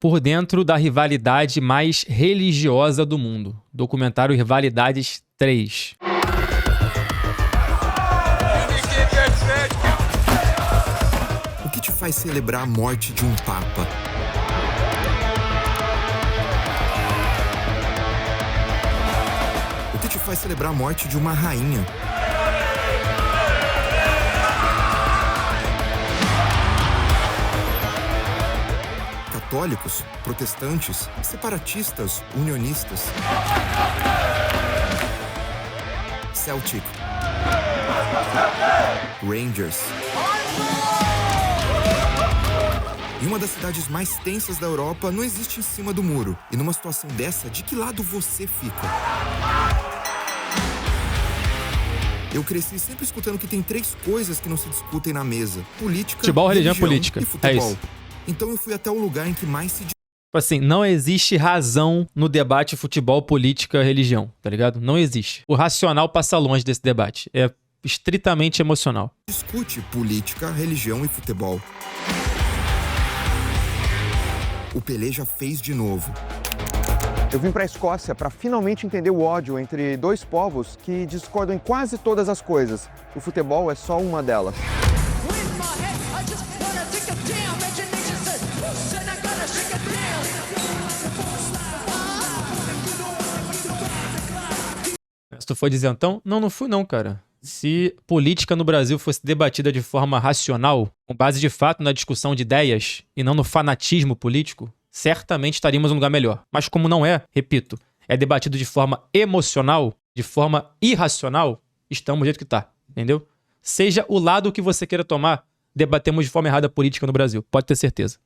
Por dentro da rivalidade mais religiosa do mundo. Documentário Rivalidades 3. O que te faz celebrar a morte de um papa? O que te faz celebrar a morte de uma rainha? Católicos, protestantes, separatistas, unionistas. Celtic. Rangers. Em uma das cidades mais tensas da Europa, não existe em cima do muro. E numa situação dessa, de que lado você fica? Eu cresci sempre escutando que tem 3 coisas que não se discutem na mesa: política, Futebol, religião e política. e futebol. É isso. Então eu fui até o lugar em que mais se... Tipo assim, não existe razão no debate futebol, política, religião, tá ligado? Não existe. O racional passa longe desse debate. É estritamente emocional. discute política, religião e futebol. O Peleja fez de novo. Eu vim para a Escócia para finalmente entender o ódio entre 2 povos que discordam em quase todas as coisas. O futebol é só uma delas. Se tu for dizer então, não fui não, cara. Se política no Brasil fosse debatida de forma racional, com base de fato na discussão de ideias e não no fanatismo político, certamente estaríamos em um lugar melhor. Mas como não é, repito, é debatido de forma emocional, de forma irracional, estamos do jeito que tá, entendeu? Seja o lado que você queira tomar, debatemos de forma errada a política no Brasil, pode ter certeza.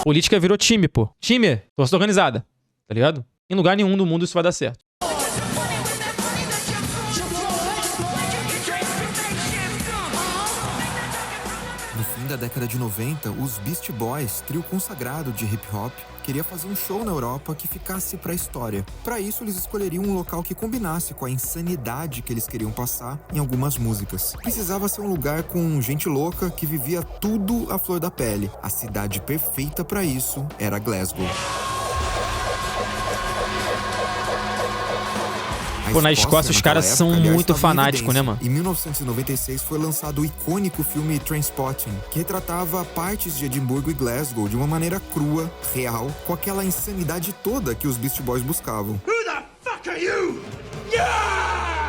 Política virou time, pô. Time, torcida organizada, tá ligado? Em lugar nenhum do mundo isso vai dar certo. No fim da década de 90, os Beast Boys, trio consagrado de hip hop, queria fazer um show na Europa que ficasse pra história. Pra isso, eles escolheriam um local que combinasse com a insanidade que eles queriam passar em algumas músicas. Precisava ser um lugar com gente louca que vivia tudo à flor da pele. A cidade perfeita pra isso era Glasgow. Pô, na Escócia os caras são muito fanáticos, né, mano? Em 1996 foi lançado o icônico filme Trainspotting, que retratava partes de Edimburgo e Glasgow de uma maneira crua, real, com aquela insanidade toda que os Beast Boys buscavam. Who the fuck are you? Yeah!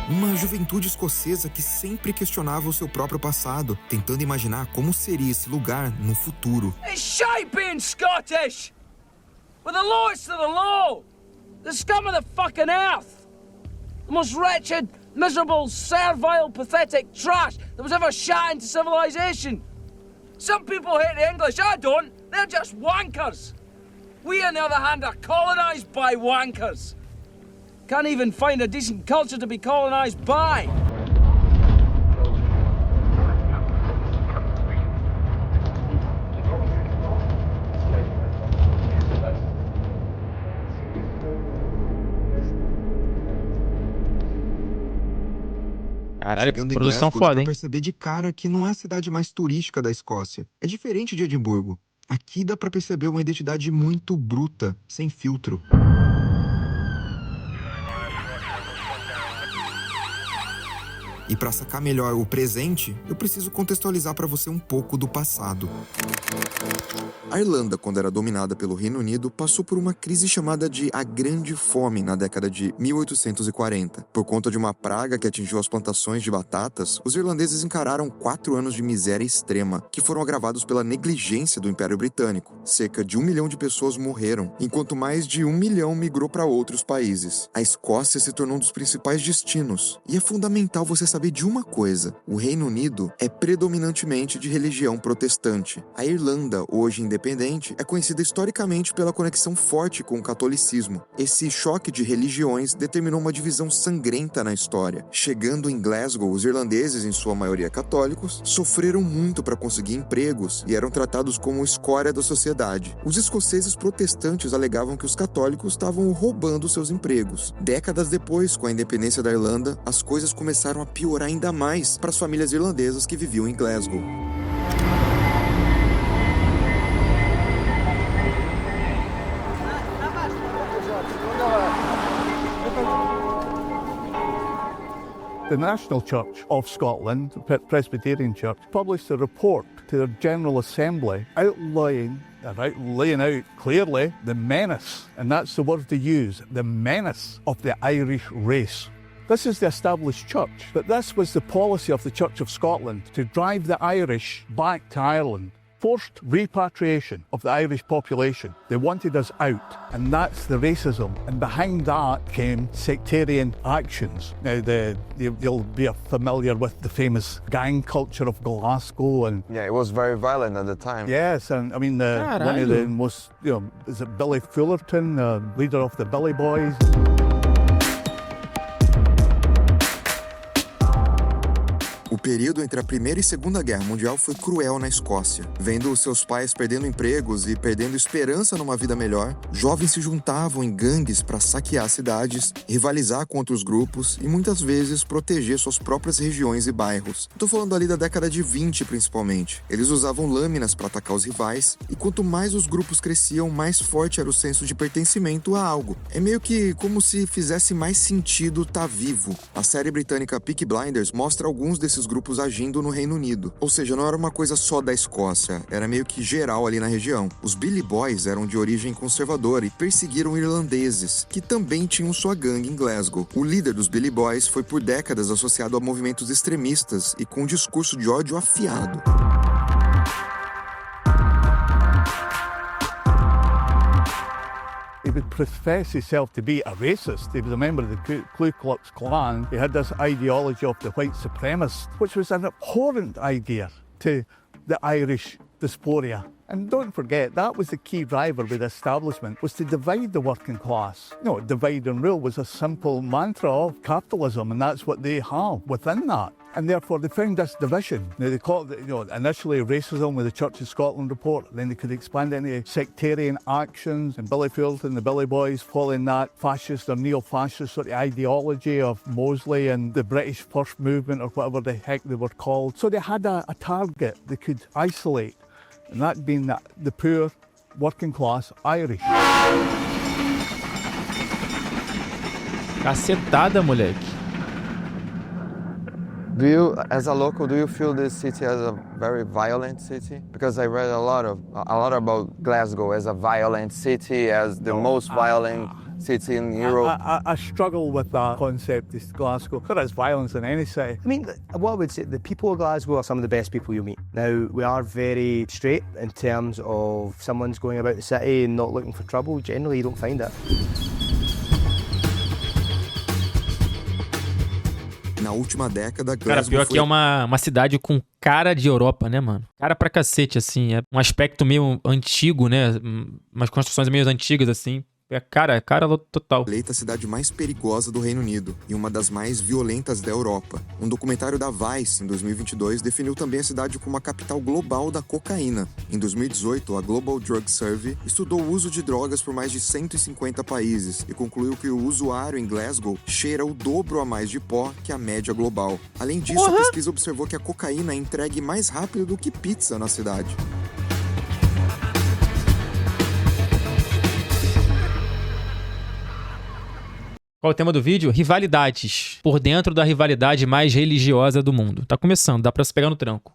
Uma juventude escocesa que sempre questionava o seu próprio passado, tentando imaginar como seria esse lugar no futuro. It's shite being Scottish! We're the lowest of the low! The scum of the fucking earth! The most wretched, miserable, servile, pathetic trash that was ever shot into civilization! Some people hate the English, I don't! They're just wankers! We, on the other hand, are colonised by wankers! Can't even find a decent culture to be colonised by! Caralho, Chegando em produção Glasgow, dá foda, pra hein? perceber de cara que não é a cidade mais turística da Escócia. É diferente de Edimburgo. Aqui dá pra perceber uma identidade muito bruta, sem filtro. E para sacar melhor o presente, eu preciso contextualizar para você um pouco do passado. A Irlanda, quando era dominada pelo Reino Unido, passou por uma crise chamada de a Grande Fome na década de 1840. Por conta de uma praga que atingiu as plantações de batatas, os irlandeses encararam 4 anos de miséria extrema, que foram agravados pela negligência do Império Britânico. Cerca de 1 milhão de pessoas morreram, enquanto mais de 1 milhão migrou para outros países. A Escócia se tornou um dos principais destinos, e é fundamental você saber saber de uma coisa: o Reino Unido é predominantemente de religião protestante. A Irlanda, hoje independente, é conhecida historicamente pela conexão forte com o catolicismo. Esse choque de religiões determinou uma divisão sangrenta na história. Chegando em Glasgow, os irlandeses, em sua maioria católicos, sofreram muito para conseguir empregos e eram tratados como escória da sociedade. Os escoceses protestantes alegavam que os católicos estavam roubando seus empregos. Décadas depois, com a independência da Irlanda, as coisas começaram a piorar ainda mais para as famílias irlandesas que viviam em Glasgow. The National Church of Scotland, the Presbyterian Church, published a report to their General Assembly laying out clearly the menace, and that's the word to use, the menace of the Irish race. This is the established church, but this was the policy of the Church of Scotland to drive the Irish back to Ireland. Forced repatriation of the Irish population. They wanted us out, and that's the racism. And behind that came sectarian actions. Now, you'll be familiar with the famous gang culture of Glasgow, and Yeah, it was very violent at the time. yes, and I mean one of the most, is it Billy Fullerton, leader of the Billy Boys? O período entre a Primeira e Segunda Guerra Mundial foi cruel na Escócia. Vendo seus pais perdendo empregos e perdendo esperança numa vida melhor, jovens se juntavam em gangues para saquear cidades, rivalizar com outros grupos e muitas vezes proteger suas próprias regiões e bairros. Estou falando ali da década de 20 principalmente. Eles usavam lâminas para atacar os rivais e quanto mais os grupos cresciam, mais forte era o senso de pertencimento a algo. É meio que como se fizesse mais sentido estar vivo. A série britânica Peaky Blinders mostra alguns desses grupos agindo no Reino Unido. Ou seja, não era uma coisa só da Escócia, era meio que geral ali na região. Os Billy Boys eram de origem conservadora e perseguiram irlandeses, que também tinham sua gangue em Glasgow. O líder dos Billy Boys foi por décadas associado a movimentos extremistas e com um discurso de ódio afiado. He would profess himself to be a racist. He was a member of the Ku Klux Klan. He had this ideology of the white supremacist, which was an abhorrent idea to the Irish diaspora. And don't forget, that was the key driver with the establishment, was to divide the working class. Divide and rule was a simple mantra of capitalism, and that's what they have within that. And therefore, they found this division. Now, they called it, initially racism with the Church of Scotland report. Then they could expand into sectarian actions, and Billy Fullerton, the Billy Boys, following that fascist or neo-fascist sort of ideology of Mosley and the British First Movement, or whatever the heck they were called. So they had a target they could isolate, and that being the poor, working class Irish. Cacetada, moleque. As a local, do you feel this city as a very violent city? Because I read a lot about Glasgow as a violent city, as the most violent city in Europe. I struggle with that concept, this Glasgow. There is violence in any city. I mean, what I would say, the people of Glasgow are some of the best people you'll meet. Now, we are very straight in terms of someone's going about the city and not looking for trouble. Generally, you don't find it. Na última década, Cara, Glasgow pior que é uma cidade com cara de Europa, né, mano? Cara pra cacete, assim. É um aspecto meio antigo, né? Umas construções meio antigas, assim. É cara total. eleita a cidade mais perigosa do Reino Unido e uma das mais violentas da Europa. Um documentário da Vice, em 2022, definiu também a cidade como a capital global da cocaína. Em 2018, a Global Drug Survey estudou o uso de drogas por mais de 150 países e concluiu que o usuário em Glasgow cheira o dobro a mais de pó que a média global. Além disso, a pesquisa observou que a cocaína é entregue mais rápido do que pizza na cidade. Qual é o tema do vídeo? Rivalidades. Por dentro da rivalidade mais religiosa do mundo. Tá começando, dá pra se pegar no tranco.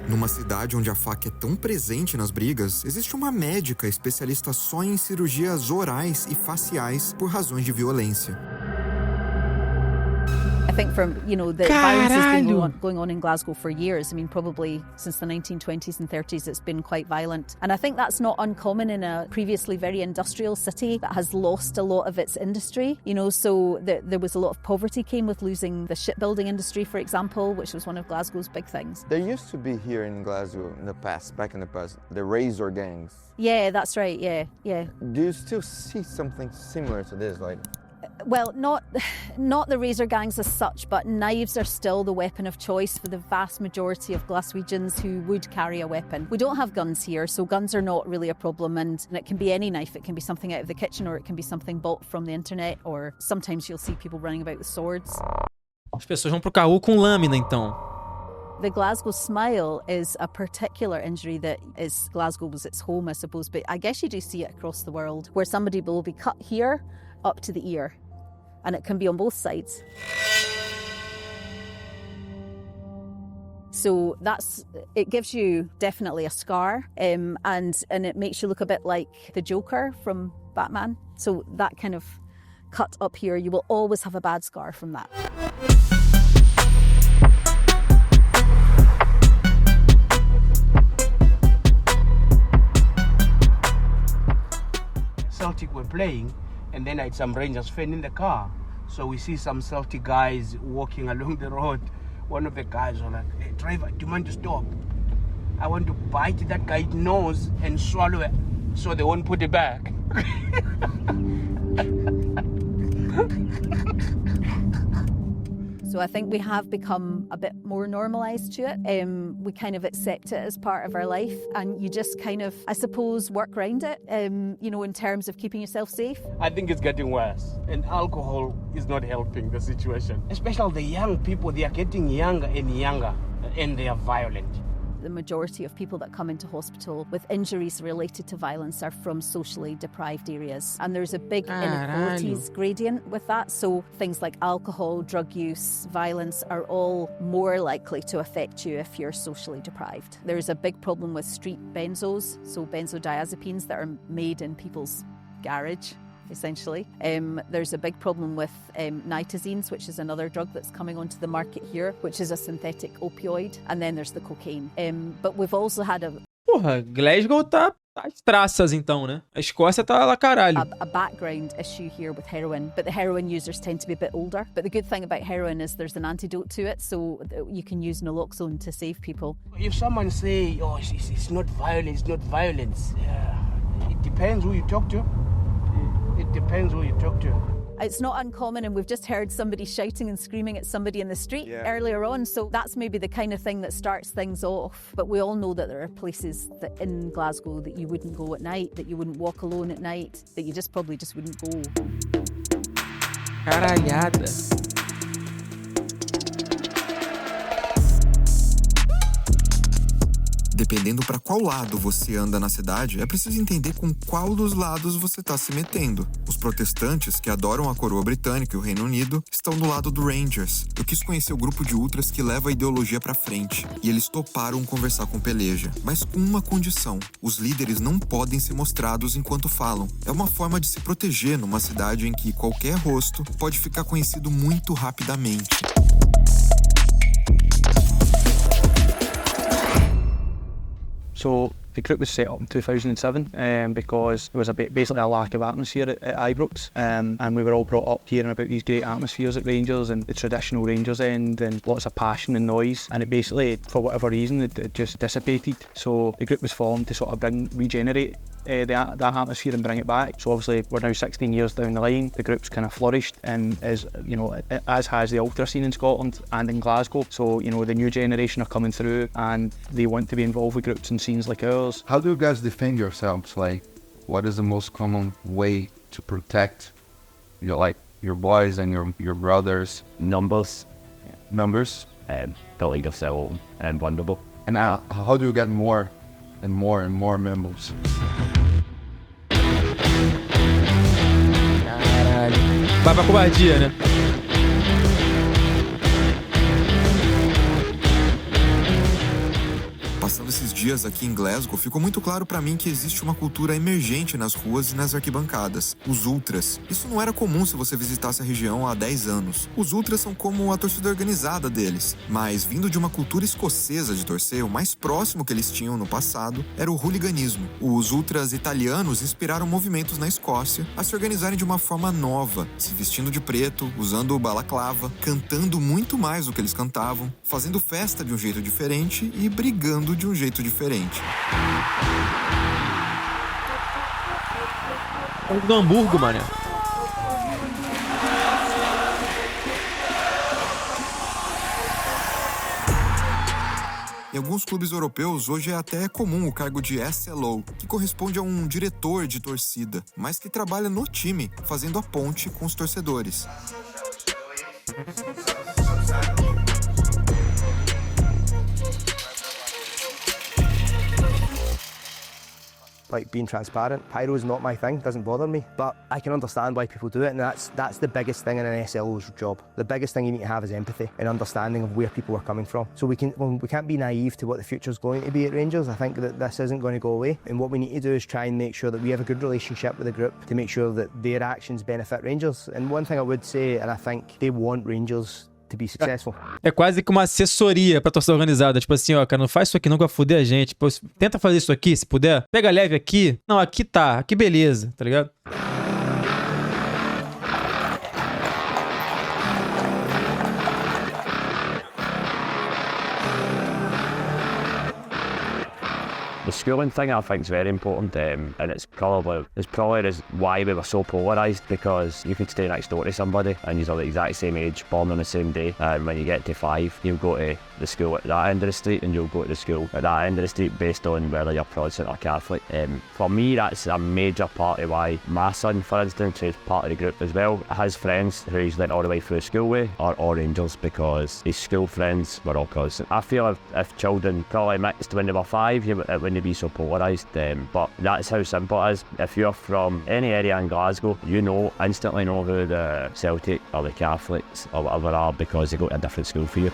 Numa cidade onde a faca é tão presente nas brigas, existe uma médica especialista só em cirurgias orais e faciais por razões de violência. A think from, the violence has been going on in Glasgow for years. I mean, probably since the 1920s and 30s, it's been quite violent. And I think that's not uncommon in a previously very industrial city that has lost a lot of its industry. So there was a lot of poverty came with losing the shipbuilding industry, for example, which was one of Glasgow's big things. There used to be here in Glasgow back in the past, the razor gangs. Yeah, that's right, yeah. Do you still see something similar to this? Well, not the razor gangs as such, but knives are still the weapon of choice for the vast majority of Glaswegians who would carry a weapon. We don't have guns here, so guns are not really a problem, and it can be any knife. It can be something out of the kitchen, or it can be something bought from the internet, or sometimes you'll see people running about with swords. As pessoas vão pro caô com lâmina, então. The Glasgow smile is a particular injury that is Glasgow was its home, I suppose, but I guess you do see it across the world, where somebody will be cut here up to the ear, and it can be on both sides. So it gives you definitely a scar, and it makes you look a bit like the Joker from Batman. So that kind of cut up here, you will always have a bad scar from that. Celtic were playing, and then I had some Rangers fan in the car. So we see some Celtic guys walking along the road. One of the guys was like, "Hey, driver, do you mind to stop? I want to bite that guy's nose and swallow it so they won't put it back." So I think we have become a bit more normalised to it. We kind of accept it as part of our life, and you just kind of, I suppose, work around it, in terms of keeping yourself safe. I think it's getting worse, and alcohol is not helping the situation. Especially the young people, they are getting younger, and they are violent. The majority of people that come into hospital with injuries related to violence are from socially deprived areas. And there's a big inequalities gradient with that. So things like alcohol, drug use, violence are all more likely to affect you if you're socially deprived. There's a big problem with street benzos, so benzodiazepines that are made in people's garage, essentially. There's a big problem with nitazines, which is another drug that's coming onto the market here, which is a synthetic opioid, and then there's the cocaine. But we've also had Porra, Glasgow tá às traças então, né? A Escócia tá lá caralho. a background issue here with heroin, but the heroin users tend to be a bit older. But the good thing about heroin is there's an antidote to it, so you can use naloxone to save people. If someone say, "Oh, it's not violence, it's not violence," it depends who you talk to. It depends who you talk to. It's not uncommon, and we've just heard somebody shouting and screaming at somebody in the street earlier on, so that's maybe the kind of thing that starts things off. But we all know that there are places that in Glasgow that you wouldn't go at night, that you wouldn't walk alone at night, that you probably just wouldn't go. Caralhada. Dependendo para qual lado você anda na cidade, é preciso entender com qual dos lados você está se metendo. Os protestantes, que adoram a coroa britânica e o Reino Unido, estão do lado do Rangers. Eu quis conhecer o grupo de ultras que leva a ideologia para frente, e eles toparam conversar com Peleja, mas com uma condição: os líderes não podem ser mostrados enquanto falam. É uma forma de se proteger numa cidade em que qualquer rosto pode ficar conhecido muito rapidamente. So the group was set up in 2007 because there was basically a lack of atmosphere at Ibrox, and we were all brought up hearing about these great atmospheres at Rangers and the traditional Rangers end and lots of passion and noise, and it basically, for whatever reason, it just dissipated. So the group was formed to sort of regenerate that atmosphere and bring it back. So obviously we're now 16 years down the line, the group's kind of flourished, and as has the ultra scene in Scotland and in Glasgow. So the new generation are coming through and they want to be involved with groups and scenes like ours. How do you guys defend yourselves? Like, what is the most common way to protect your boys and your brothers? Numbers, Building yourself and vulnerable. And how do you get more and more and more members? Caralho. Vai pra covardia, né? Passando esses dias dias aqui em Glasgow, ficou muito claro pra mim que existe uma cultura emergente nas ruas e nas arquibancadas. Os ultras. Isso não era comum se você visitasse a região há 10 anos. Os ultras são como a torcida organizada deles, mas vindo de uma cultura escocesa de torcer, o mais próximo que eles tinham no passado era o hooliganismo. Os ultras italianos inspiraram movimentos na Escócia a se organizarem de uma forma nova, se vestindo de preto, usando o balaclava, cantando muito mais do que eles cantavam, fazendo festa de um jeito diferente e brigando de um jeito diferente. Do Hamburgo, mano. Em alguns clubes europeus, hoje é até comum o cargo de SLO, que corresponde a um diretor de torcida, mas que trabalha no time, fazendo a ponte com os torcedores. Like being transparent. Pyro is not my thing, doesn't bother me, but I can understand why people do it, and that's the biggest thing in an SLO's job. The biggest thing you need to have is empathy and understanding of where people are coming from. So we can't be naive to what the future's going to be at Rangers. I think that this isn't going to go away, and what we need to do is try and make sure that we have a good relationship with the group to make sure that their actions benefit Rangers. And one thing I would say, and I think they want Rangers to be successful. É quase que uma assessoria pra torcida organizada. Tipo assim, ó, cara, não faz isso aqui não que vai foder a gente. Pô, tenta fazer isso aqui, se puder. Pega leve aqui. Não, aqui tá. Aqui beleza, tá ligado? The schooling thing I think is very important, and it's probably why we were so polarised, because you could stay next door to somebody and you're the exact same age, born on the same day, and when you get to 5, you'll go to the school at that end of the street and you'll go to the school at that end of the street based on whether you're Protestant or Catholic. For me, that's a major part of why my son, for instance, who's part of the group as well, his friends who he's went all the way through school with are all Rangers, because his school friends were all Protestant. I feel if children probably mixed when they were 5, it wouldn't be so polarised, but that's how simple it is. If you're from any area in Glasgow, you instantly know who the Celtic or the Catholics or whatever are, because they go to a different school for you.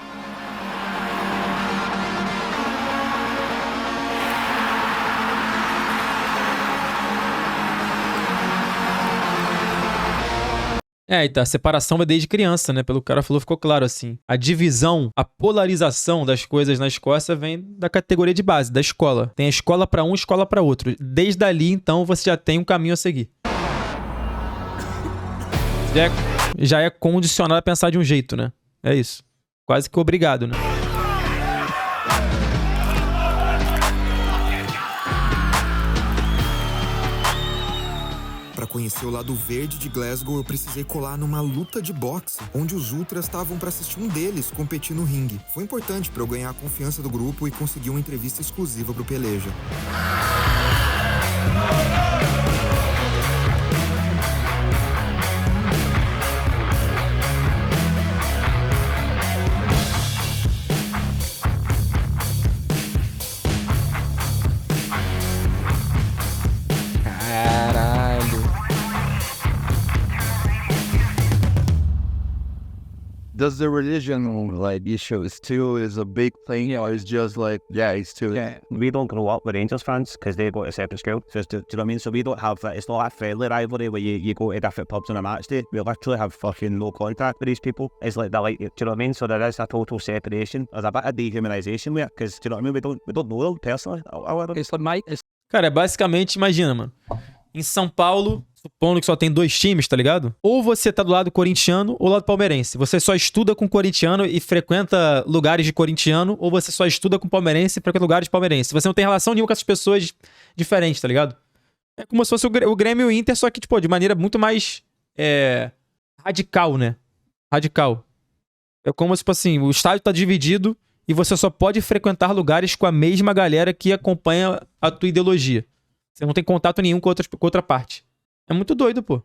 É, então, a separação vai desde criança, né? Pelo que o cara falou, ficou claro assim. A divisão, a polarização das coisas na Escócia vem da categoria de base, da escola. Tem a escola pra um, escola pra outro. Desde ali, então, você já tem um caminho a seguir. Já é condicionado a pensar de um jeito, né? É isso. Quase que obrigado, né? Para conhecer o lado verde de Glasgow, eu precisei colar numa luta de boxe, onde os ultras estavam para assistir um deles competir no ringue. Foi importante para eu ganhar a confiança do grupo e conseguir uma entrevista exclusiva pro Peleja. Does the religion issues too is a big thing, or is just it's too? Yeah, we don't grow up with Rangers fans because they go to separate school. So do you know what I mean? So we don't have it's not that friendly rivalry where you go to different pubs on a match day. We literally have fucking no contact with these people. It's like do you know what I mean? So there is a total separation. There's a bit of dehumanization there, because do you know what I mean? We don't know them personally. It's like, mate, Cara, basicamente, imagina, mano. Em São Paulo, supondo que só tem 2 times, tá ligado? Ou você tá do lado corintiano ou do lado palmeirense. Você só estuda com corintiano e frequenta lugares de corintiano, ou você só estuda com palmeirense e frequenta lugares de palmeirense. Você não tem relação nenhuma com essas pessoas diferentes, tá ligado? É como se fosse o Grêmio e o Inter, só que, tipo, de maneira muito mais radical, né? Radical. É como se, tipo assim, o estádio tá dividido e você só pode frequentar lugares com a mesma galera que acompanha a tua ideologia. Você não tem contato nenhum com outra parte. É muito doido, pô.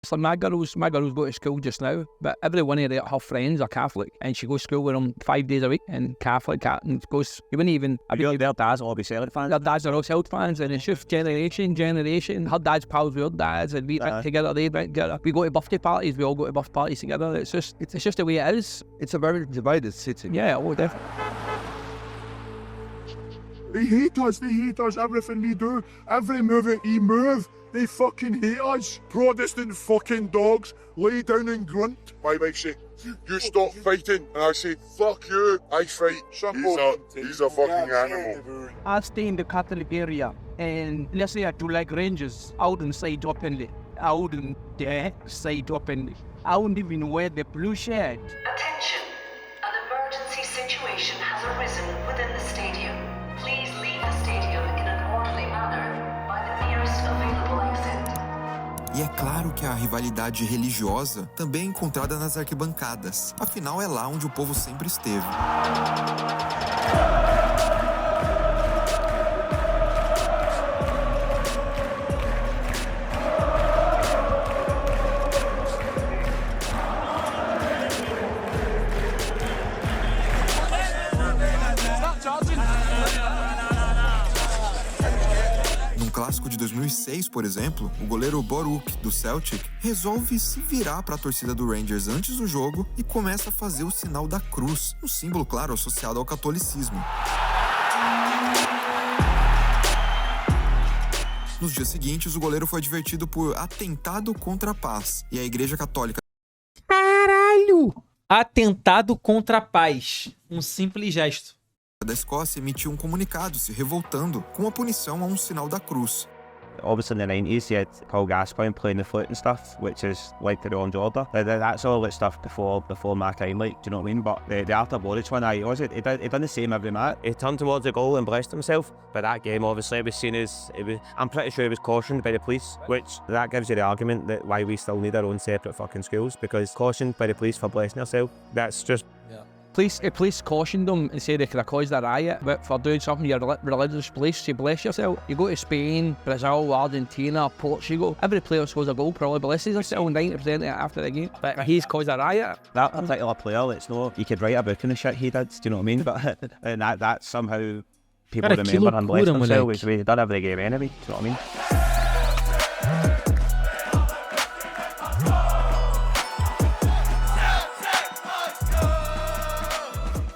So my girls go to school just now, but every one of her friends are Catholic, and she goes to school with them 5 days a week, and Catholic, and goes, you wouldn't even... Their dads all be Celtic fans. Their dads are all Celtic fans, and it's just generation. Her dad's pals with our dads, and we drink together, they drink together. We go to birthday parties, we all go to birthday parties together. It's just the way it is. It's a very divided city. Yeah, oh, definitely. They hate us, everything we do, every move we move, they fucking hate us. Protestant fucking dogs, lay down and grunt. My wife say, you stop fighting, and I say, fuck you, I fight. He's a fucking animal. I stay in the Catholic area, and let's say I do like Rangers, I wouldn't say it openly. I wouldn't dare say it openly. I wouldn't even wear the blue shirt. Attention, an emergency situation has arisen within the stadium. Please leave the stadium in an orderly manner by the nearest available exit. E é claro que a rivalidade religiosa também é encontrada nas arquibancadas. Afinal, é lá onde o povo sempre esteve. Clássico de 2006, por exemplo, o goleiro Boruk, do Celtic, resolve se virar para a torcida do Rangers antes do jogo e começa a fazer o sinal da cruz, um símbolo, claro, associado ao catolicismo. Nos dias seguintes, o goleiro foi advertido por atentado contra a paz, e a Igreja Católica... Caralho! Atentado contra a paz. Um simples gesto. Da Escócia emitiu um comunicado se revoltando com a punição a um sinal da cruz. Obviously in the 90s you had Paul Gascoigne playing the flute and stuff, which is like the Orange Order. That's all that stuff before my time, like, do you know what I mean? But the Arthur Boric one, he done the same every match. He turned towards the goal and blessed himself, but that game obviously was seen as, I'm pretty sure he was cautioned by the police, which that gives you the argument that why we still need our own separate fucking schools, because cautioned by the police for blessing yourself, that's just... Police cautioned them and said they could have caused a riot, but for doing something in your religious place, say bless yourself. You go to Spain, Brazil, Argentina, Portugal, every player scores a goal probably blesses himself 90% of it after the game. But he's caused a riot. That particular player, it's no, he could write a book in the shit he did, do you know what I mean? But and that somehow people remember and bless themselves. We done every game anyway, do you know what I mean?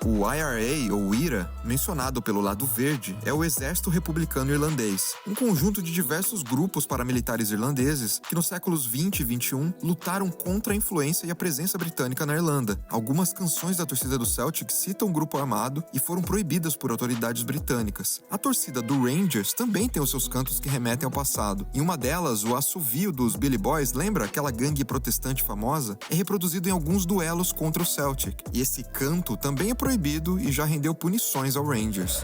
O IRA, ou IRA, mencionado pelo lado verde, é o Exército Republicano Irlandês, um conjunto de diversos grupos paramilitares irlandeses que nos séculos 20 e 21 lutaram contra a influência e a presença britânica na Irlanda. Algumas canções da torcida do Celtic citam o grupo armado e foram proibidas por autoridades britânicas. A torcida do Rangers também tem os seus cantos que remetem ao passado. Em uma delas, o assovio dos Billy Boys, lembra aquela gangue protestante famosa? É reproduzido em alguns duelos contra o Celtic. E esse canto também é proibido e já rendeu punições ao Rangers.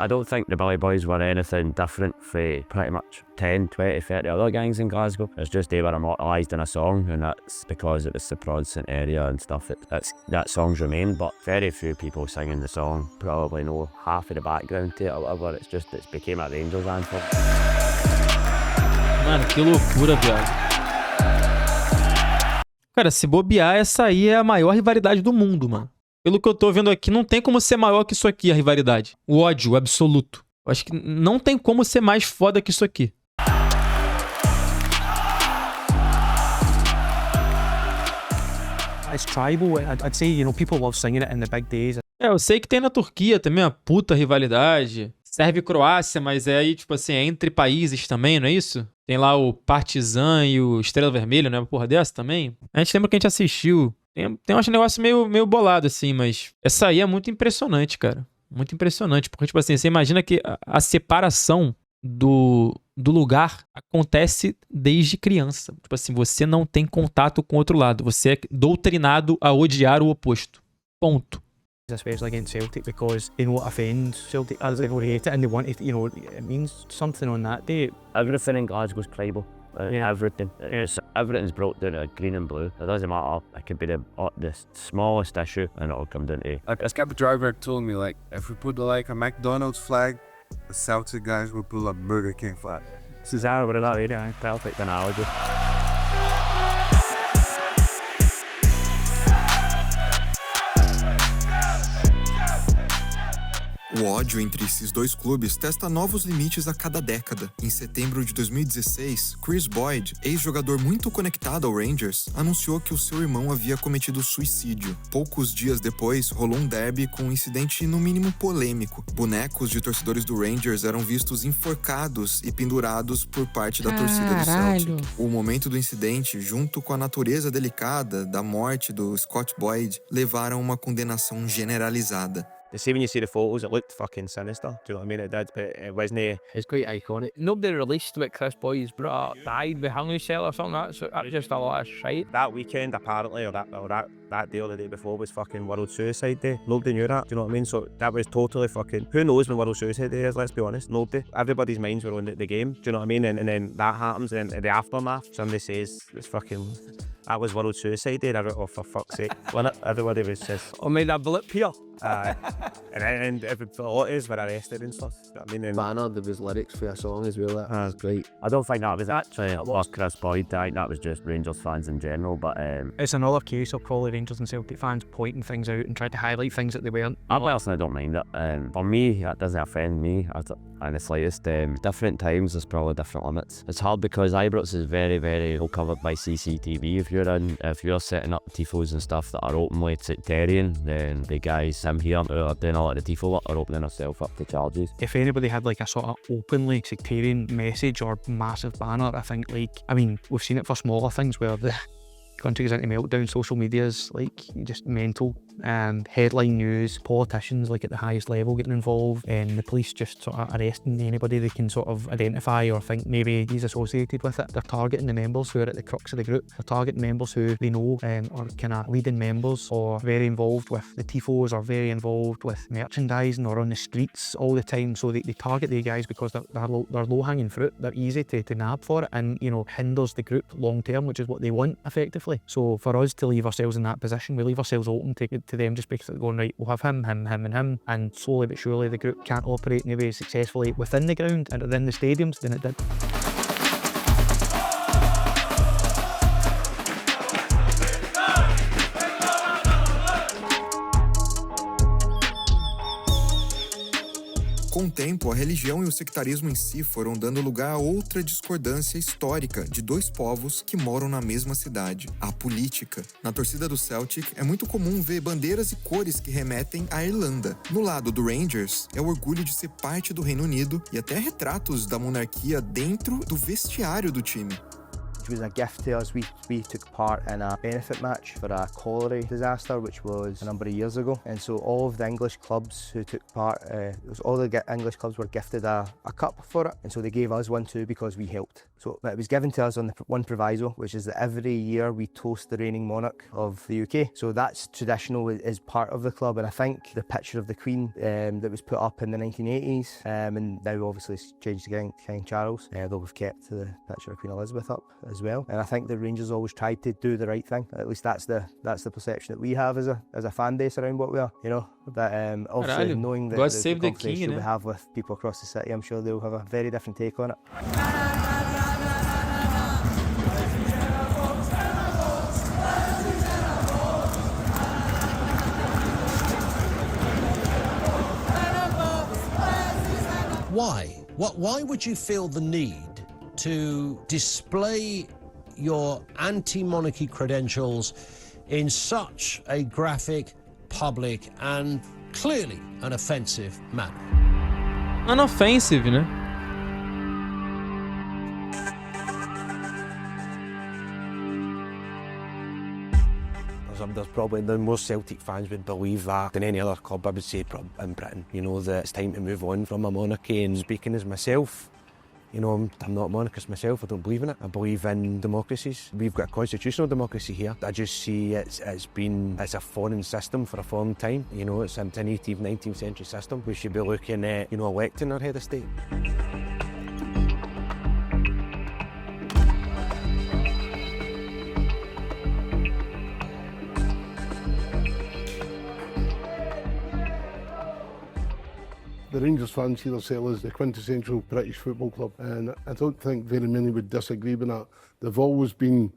I don't think the Billy Boys were anything different for pretty much 10, 20, 30 other gangs in Glasgow. It's just they were immortalised in a song, and that's because it was the Protestant area and stuff. That song's remained, but very few people singing the song probably know half of the background to it or whatever. It's became a Rangers anthem. Mano, que loucura, viado. Cara, se bobear, essa aí é a maior rivalidade do mundo, mano. Pelo que eu tô vendo aqui, não tem como ser maior que isso aqui, a rivalidade. O ódio absoluto. Eu acho que não tem como ser mais foda que isso aqui. It's tribal. I'd say, you know, people love singing it in the big days. Eu sei que tem na Turquia também uma puta rivalidade. Serve Croácia, mas é aí, tipo assim, é entre países também, não é isso? Tem lá o Partizan e o Estrela Vermelha, não é uma porra dessa também? A gente lembra que a gente assistiu. Tem um negócio meio bolado, assim, mas essa aí é muito impressionante, cara. Muito impressionante, porque, tipo assim, você imagina que a separação do lugar acontece desde criança. Tipo assim, você não tem contato com o outro lado. Você é doutrinado a odiar o oposto. Ponto. Especially against Celtic, because they know it offends Celtic as they hate it, and they want it, you know, it means something on that day. Everything in Glasgow's tribal. Everything. Everything's brought down to green and blue. It doesn't matter. It could be the smallest issue and it'll come down to... A cab driver told me, like, if we put like a McDonald's flag, the Celtic guys will put a Burger King flag. This is how we're in that area. Perfect analogy. O ódio entre esses dois clubes testa novos limites a cada década. Em setembro de 2016, Chris Boyd, ex-jogador muito conectado ao Rangers, anunciou que o seu irmão havia cometido suicídio. Poucos dias depois, rolou um derby com um incidente no mínimo polêmico. Bonecos de torcedores do Rangers eram vistos enforcados e pendurados por parte da torcida do Celtic. O momento do incidente, junto com a natureza delicada da morte do Scott Boyd, levaram a uma condenação generalizada. See, when you see the photos, it looked fucking sinister. Do you know what I mean? It did, but it wasn't. It's quite iconic. Nobody released what Chris Boyd's brother died behind his cell or something like that, so that's just a lot of shite. That weekend, apparently, or that day or the day before was fucking World Suicide Day. Nobody knew that, do you know what I mean? So that was totally fucking... Who knows when World Suicide Day is, let's be honest? Nobody. Everybody's minds were on the game, do you know what I mean? And then that happens, and then the aftermath, somebody says, it's fucking... That was World Suicide Day, oh, for fuck's sake. Everybody was just... I made a blip here. And a lot of us were arrested and stuff. I mean, Banner, there was lyrics for a song as well. That's great. I don't think that was actually lost Chris Boyd. I think that was just Rangers fans in general. But it's another case of probably Rangers and Celtic fans pointing things out and trying to highlight things that they weren't. I personally don't mind it. For me, that doesn't offend me in the slightest. Different times, there's probably different limits. It's hard because Ibrox is very, very well covered by CCTV. If you're setting up tifos and stuff that are openly sectarian, then the guys here who are doing a lot of the tifo work are opening themselves up to charges. If anybody had like a sort of openly sectarian message or massive banner, I think we've seen it for smaller things where the country goes into meltdown, social media's like just mental. Headline news, politicians like at the highest level getting involved, and the police just sort of arresting anybody they can sort of identify or think maybe he's associated with it. They're targeting the members who are at the crux of the group. They're targeting members who they know are kind of leading members or very involved with the tifos or very involved with merchandising or on the streets all the time. So they target the guys because they're low-hanging fruit. They're easy to nab for it, and hinders the group long term, which is what they want effectively. So for us to leave ourselves in that position, we leave ourselves open to them just basically going, right, we'll have him, and slowly but surely the group can't operate maybe successfully within the ground and within the stadiums than it did. Com o tempo, a religião e o sectarismo em si foram dando lugar a outra discordância histórica de dois povos que moram na mesma cidade, a política. Na torcida do Celtic, é muito comum ver bandeiras e cores que remetem à Irlanda. No lado do Rangers, é o orgulho de ser parte do Reino Unido e até retratos da monarquia dentro do vestiário do time. It was a gift to us. We took part in a benefit match for a cholera disaster, which was a number of years ago. And so all of the English clubs who took part, all the English clubs were gifted a cup for it. And so they gave us one too because we helped. So it was given to us on the one proviso, which is that every year we toast the reigning monarch of the UK. So that's traditional, is part of the club. And I think the picture of the Queen that was put up in the 1980s, and now obviously it's changed to King Charles, though we've kept the picture of Queen Elizabeth up as well. And I think the Rangers always tried to do the right thing. At least that's the perception that we have as a fan base around what we are, But obviously knowing the conversation we have with people across the city, I'm sure they'll have a very different take on it. Why would you feel the need to display your anti-monarchy credentials in such a graphic, public and clearly an offensive manner? Unoffensive, né? There's probably the most Celtic fans would believe that than any other club, I would say, in Britain. That it's time to move on from a monarchy. And speaking as myself, I'm not a monarchist myself. I don't believe in it. I believe in democracies. We've got a constitutional democracy here. I just see it's a foreign system for a long time. It's an 18th, 19th century system. We should be looking at, electing our head of state. The Rangers fans see themselves as the quintessential British football club, and I don't think very many would disagree with that. They've always been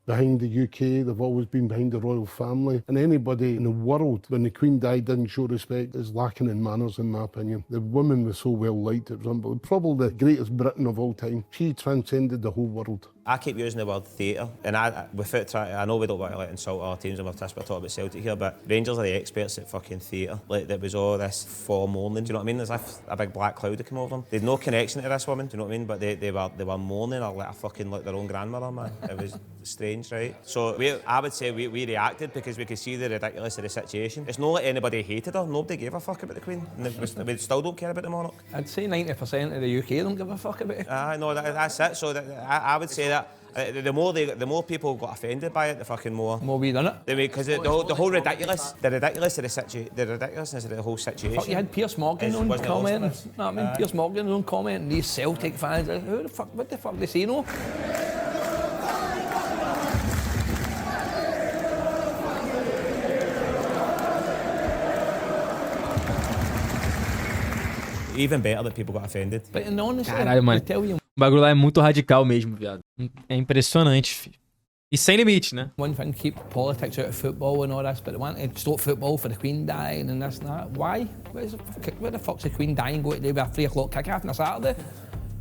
behind the UK, they've always been behind the royal family. And anybody in the world, when the Queen died, didn't show respect is lacking in manners, in my opinion. The woman was so well liked, it was unbelievable. Probably the greatest Britain of all time. She transcended the whole world. I keep using the word theatre, and I know we don't want to insult our teams and we're talking about Celtic here, but Rangers are the experts at fucking theatre. Like, there was all this foremourning, do you know what I mean? There's like a big black cloud that came over them. They had no connection to this woman, do you know what I mean? But they were mourning her like a fucking, like their own grandmother, man. It was strange, right? So I would say we reacted because we could see the ridiculous of the situation. It's not like anybody hated her, nobody gave a fuck about the Queen. And we still don't care about the monarch. I'd say 90% of the UK don't give a fuck about it. No, that's it. So I would say that the more people got offended by it, the fucking more we done it. Because the whole ridiculousness of the whole situation. Fuck, you had Piers Morgan on commenting. No, I mean Piers Morgan on commenting. These Celtic fans, what the fuck they say no? Even better that people got offended. But honestly, caralho, mano. O bagulho lá é muito radical mesmo, viado. É impressionante, filho. E sem limite, né? One thing, keep politics out of football and all this, but they want to stop football for the Queen dying and this and that. Why? Where the fuck's the Queen dying go to do with a 3 o'clock kick-off on a Saturday?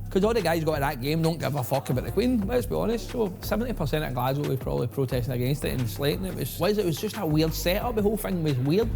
Because all the guys got to that game don't give a fuck about the Queen, let's be honest. So 70% of Glasgow was probably protesting against it and slating it. It was just a weird setup, the whole thing was weird.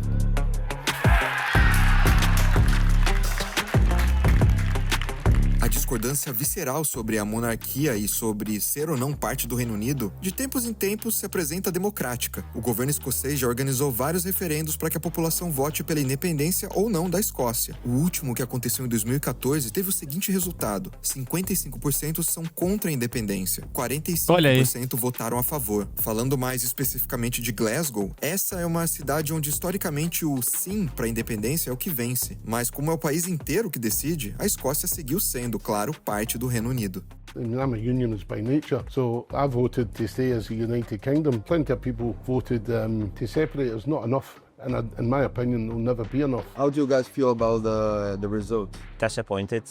A discordância visceral sobre a monarquia e sobre ser ou não parte do Reino Unido, de tempos em tempos se apresenta democrática. O governo escocês já organizou vários referendos para que a população vote pela independência ou não da Escócia. O último, que aconteceu em 2014, teve o seguinte resultado: 55% são contra a independência, 45% votaram a favor. Falando mais especificamente de Glasgow, essa é uma cidade onde historicamente o sim para a independência é o que vence. Mas como é o país inteiro que decide, a Escócia seguiu sendo, claro, parte do Reino Unido. I'm a unionist by nature, so I voted to stay as a United Kingdom. Plenty of people voted to separate. It's not enough, and in my opinion, it'll never be enough. How do you guys feel about the result? Disappointed,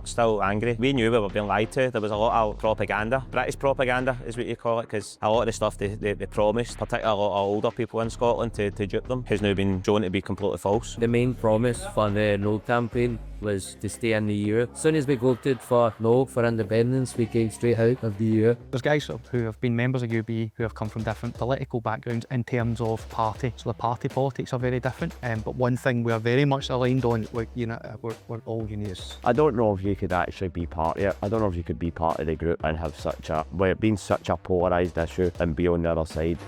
still angry. We knew we were being lied to. There was a lot of propaganda. British propaganda is what you call it, because a lot of the stuff they promised, particularly a lot of older people in Scotland to dupe them, has now been shown to be completely false. The main promise for the No campaign was to stay in the EU. As soon as we voted for No for independence, we came straight out of the EU. There's guys who have been members of UB who have come from different political backgrounds in terms of party. So the party politics are very different. But one thing we are very much aligned on, we're all unionists. I don't know if you could actually be part of it. I don't know if you could be part of the group and have being such a polarised issue and be on the other side.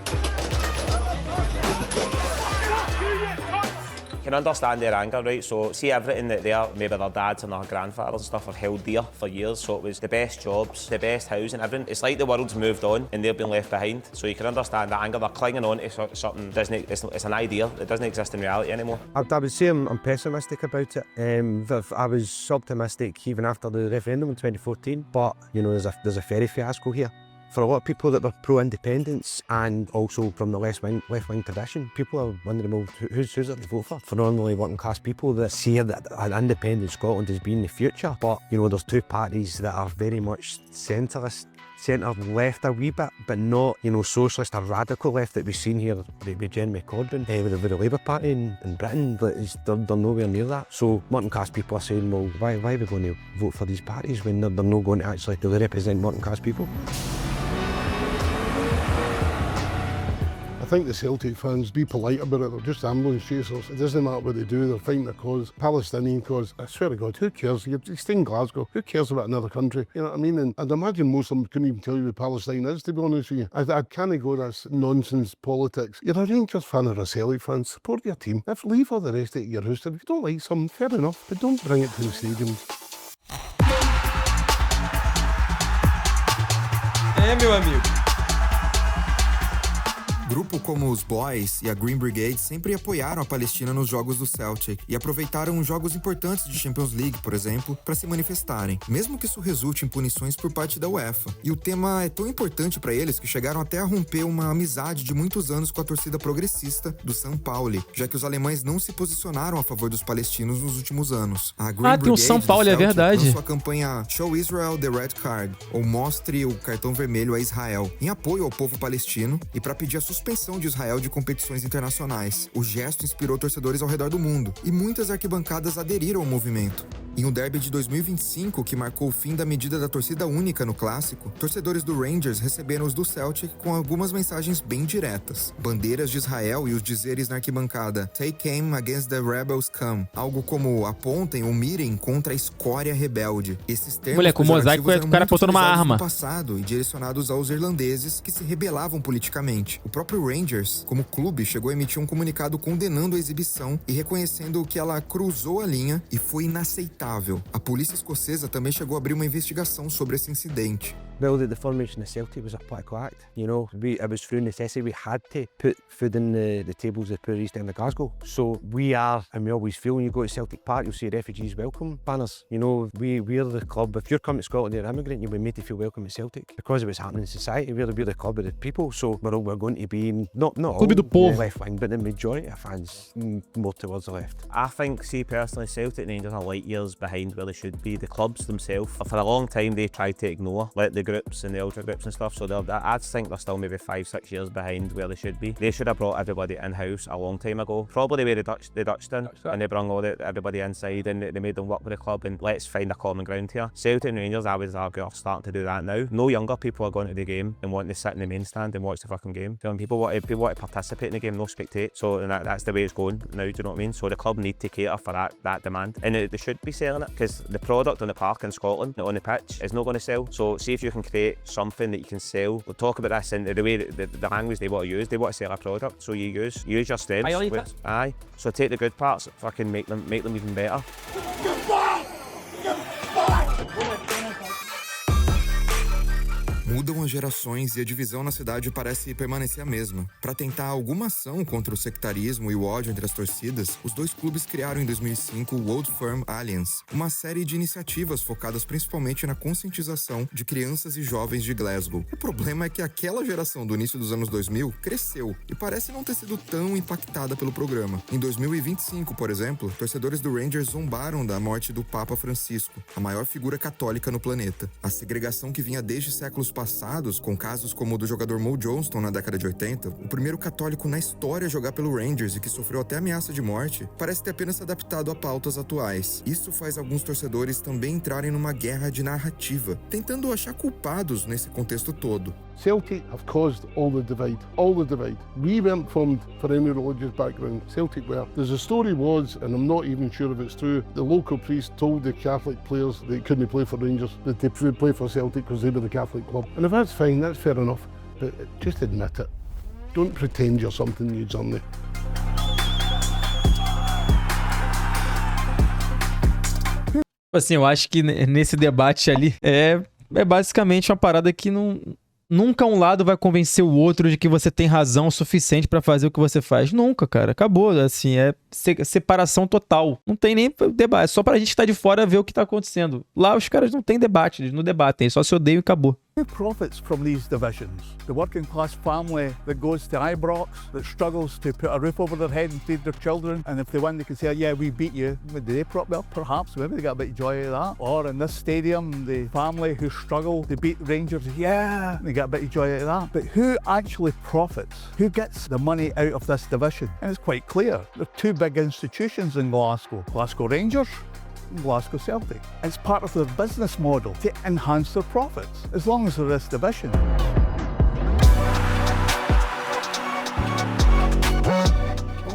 I can understand their anger, right? So see everything that maybe their dads and their grandfathers and stuff have held dear for years. So it was the best jobs, the best housing, everything. It's like the world's moved on and they've been left behind. So you can understand that anger. They're clinging on to something. It's an idea. It doesn't exist in reality anymore. I would say I'm pessimistic about it. I was optimistic even after the referendum in 2014. But there's a fairy fiasco here. For a lot of people that were pro-independence and also from the left-wing tradition, people are wondering, well, who's it to vote for? For normally working class people that see that an independent Scotland as being the future. But, there's two parties that are very much centrist, centre-left a wee bit, but not, socialist or radical left that we've seen here with Jeremy Corbyn, with the Labour Party in Britain. They're nowhere near that. So working class people are saying, well, why are we going to vote for these parties when they're not going to actually represent working class people? I think the Celtic fans, be polite about it, they're just ambulance chasers. It doesn't matter what they do, they're fighting a cause, Palestinian cause. I swear to God, who cares? You stay in Glasgow, who cares about another country? You know what I mean? And I'd imagine most of them couldn't even tell you who Palestine is, to be honest with you. I can't go this nonsense politics. You're a Rangers fan or a Celtic fan, support your team. Leave all the rest at your house. If you don't like something, fair enough, but don't bring it to the stadium. Meu amigo. Grupo como os Boys e a Green Brigade sempre apoiaram a Palestina nos jogos do Celtic e aproveitaram jogos importantes de Champions League, por exemplo, para se manifestarem, mesmo que isso resulte em punições por parte da UEFA. E o tema é tão importante para eles que chegaram até a romper uma amizade de muitos anos com a torcida progressista do São Paulo, já que os alemães não se posicionaram a favor dos palestinos nos últimos anos. A Green tem um São Paulo, Brigade é verdade. lançou a campanha Show Israel the Red Card, ou Mostre o Cartão Vermelho a Israel, em apoio ao povo palestino e para pedir a suspensão de Israel de competições internacionais. O gesto inspirou torcedores ao redor do mundo e muitas arquibancadas aderiram ao movimento. Em um derby de 2025, que marcou o fim da medida da torcida única no clássico, torcedores do Rangers receberam os do Celtic com algumas mensagens bem diretas. Bandeiras de Israel e os dizeres na arquibancada "Take aim against the rebels come", algo como apontem ou mirem contra a escória rebelde. Esses termos Moleque, o mosaico é o cara apontando uma arma. no passado e direcionados aos irlandeses que se rebelavam politicamente. O próprio Rangers, como clube, chegou a emitir um comunicado condenando a exibição e reconhecendo que ela cruzou a linha e foi inaceitável. A polícia escocesa também chegou a abrir uma investigação sobre esse incidente. Well, the formation of Celtic was a political act. You know, it was through necessity. We had to put food in the tables of the poor East End of Glasgow. So we are, and we always feel, when you go to Celtic Park, you'll see refugees welcome banners. You know, we're the club. If you're coming to Scotland, you're an immigrant, you'll be made to feel welcome at Celtic. Because of what's happening in society, we're the club of the people. So we're going to be, not all left wing, but the majority of fans more towards the left. I think, see personally, Celtic and Rangers are light years behind where they should be. The clubs themselves, for a long time, they tried to ignore the groups and the ultra groups and stuff, so I think they're still maybe 5-6 years behind where they should be. They should have brought everybody in-house a long time ago. Probably the way the Dutch done, and they brought everybody inside and they made them work with the club and let's find a common ground here. Celtic and Rangers, I would argue, are starting to do that now. No younger people are going to the game and wanting to sit in the main stand and watch the fucking game. You know, people want to participate in the game, no spectate. So that's the way it's going now, do you know what I mean? So the club need to cater for that demand, and they should be selling it, because the product on the park in Scotland, on the pitch, is not going to sell. So see if you can create something that you can sell. We'll talk about this in the way the language they want to use. They want to sell a product, so you use your strengths. Aye. So take the good parts, fucking make them even better. Mudam as gerações e a divisão na cidade parece permanecer a mesma. Para tentar alguma ação contra o sectarismo e o ódio entre as torcidas, os dois clubes criaram em 2005 o Old Firm Alliance, uma série de iniciativas focadas principalmente na conscientização de crianças e jovens de Glasgow. O problema é que aquela geração do início dos anos 2000 cresceu e parece não ter sido tão impactada pelo programa. Em 2025, por exemplo, torcedores do Rangers zombaram da morte do Papa Francisco, a maior figura católica no planeta. A segregação que vinha desde séculos passados, com casos como o do jogador Mo Johnston na década de 80, o primeiro católico na história a jogar pelo Rangers e que sofreu até ameaça de morte, parece ter apenas se adaptado a pautas atuais. Isso faz alguns torcedores também entrarem numa guerra de narrativa, tentando achar culpados nesse contexto todo. Celtic have caused all the divide, all the divide. We weren't formed for any religious background. Celtic were. The story was, and I'm not even sure if it's true, the local priest told the Catholic players they couldn't play for Rangers, that they should play for Celtic because they were the Catholic club. And if that's fine, that's fair enough, but just admit it. Don't pretend you're something you're not. Assim, eu acho que nesse debate ali é basicamente uma parada que nunca um lado vai convencer o outro de que você tem razão o suficiente pra fazer o que você faz. Nunca, cara. Acabou, assim, é separação total. Não tem nem debate. É só pra gente que tá de fora ver o que tá acontecendo. Lá os caras não têm debate, eles não debatem, eles só se odeiam e acabou. Who profits from these divisions? The working class family that goes to Ibrox, that struggles to put a roof over their head and feed their children, and if they win they can say, yeah, we beat you. Do they profit? Well, perhaps, maybe they got a bit of joy out of that. Or in this stadium, the family who struggle to beat the Rangers, yeah, they got a bit of joy out of that. But who actually profits? Who gets the money out of this division? And it's quite clear. There are two big institutions in Glasgow. Glasgow Rangers, Glasgow Celtic. It's part of their business model to enhance their profits, as long as there is division.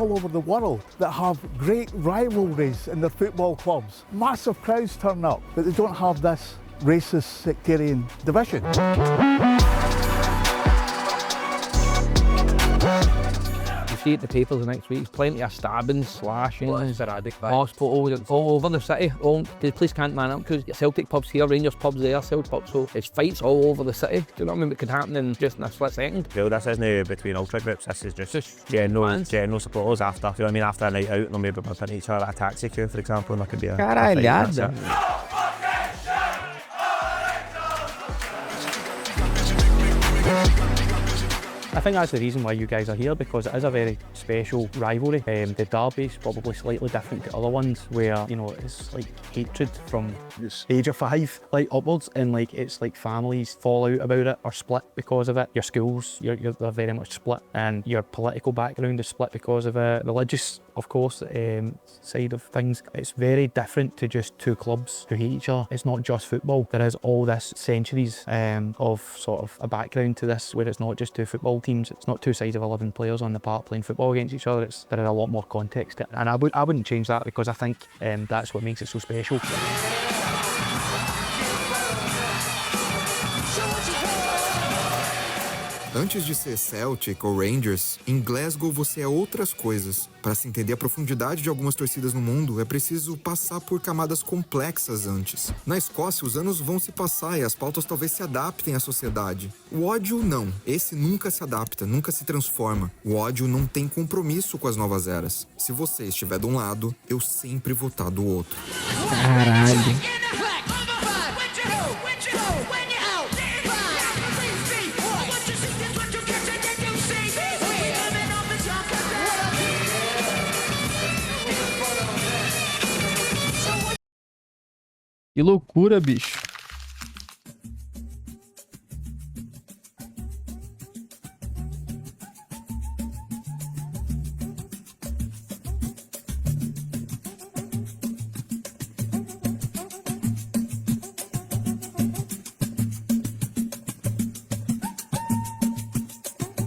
All over the world that have great rivalries in their football clubs. Massive crowds turn up, but they don't have this racist sectarian division. If see it in the papers the next week. There's plenty of stabbings, slashings, hospitals all over the city. The police can't man up because Celtic pubs here, Rangers pubs there, Celtic pubs, so it's fights all over the city. Do you know what I mean? It could happen in just in a split second. Well, this isn't between ultra groups, this is just general supporters after, you know what I mean, after a night out, they'll maybe bump into each other at a taxi queue, for example, and there could be a Caralhada. I think that's the reason why you guys are here, because it is a very special rivalry. The derby is probably slightly different to other ones where, you know, it's like hatred from the age of 5 like upwards, and like it's like families fall out about it or split because of it. Your schools, they're very much split, and your political background is split because of a religious, of course, side of things. It's very different to just two clubs who hate each other. It's not just football. There is all this centuries of sort of a background to this, where it's not just two football teams. It's not two sides of 11 players on the park playing football against each other. There is a lot more context to it. And I wouldn't change that, because I think that's what makes it so special. Antes de ser Celtic ou Rangers, em Glasgow você é outras coisas. Para se entender a profundidade de algumas torcidas no mundo, é preciso passar por camadas complexas antes. Na Escócia, os anos vão se passar e as pautas talvez se adaptem à sociedade. O ódio, não. Esse nunca se adapta, nunca se transforma. O ódio não tem compromisso com as novas eras. Se você estiver de um lado, eu sempre vou estar do outro. Caralho. Que loucura, bicho.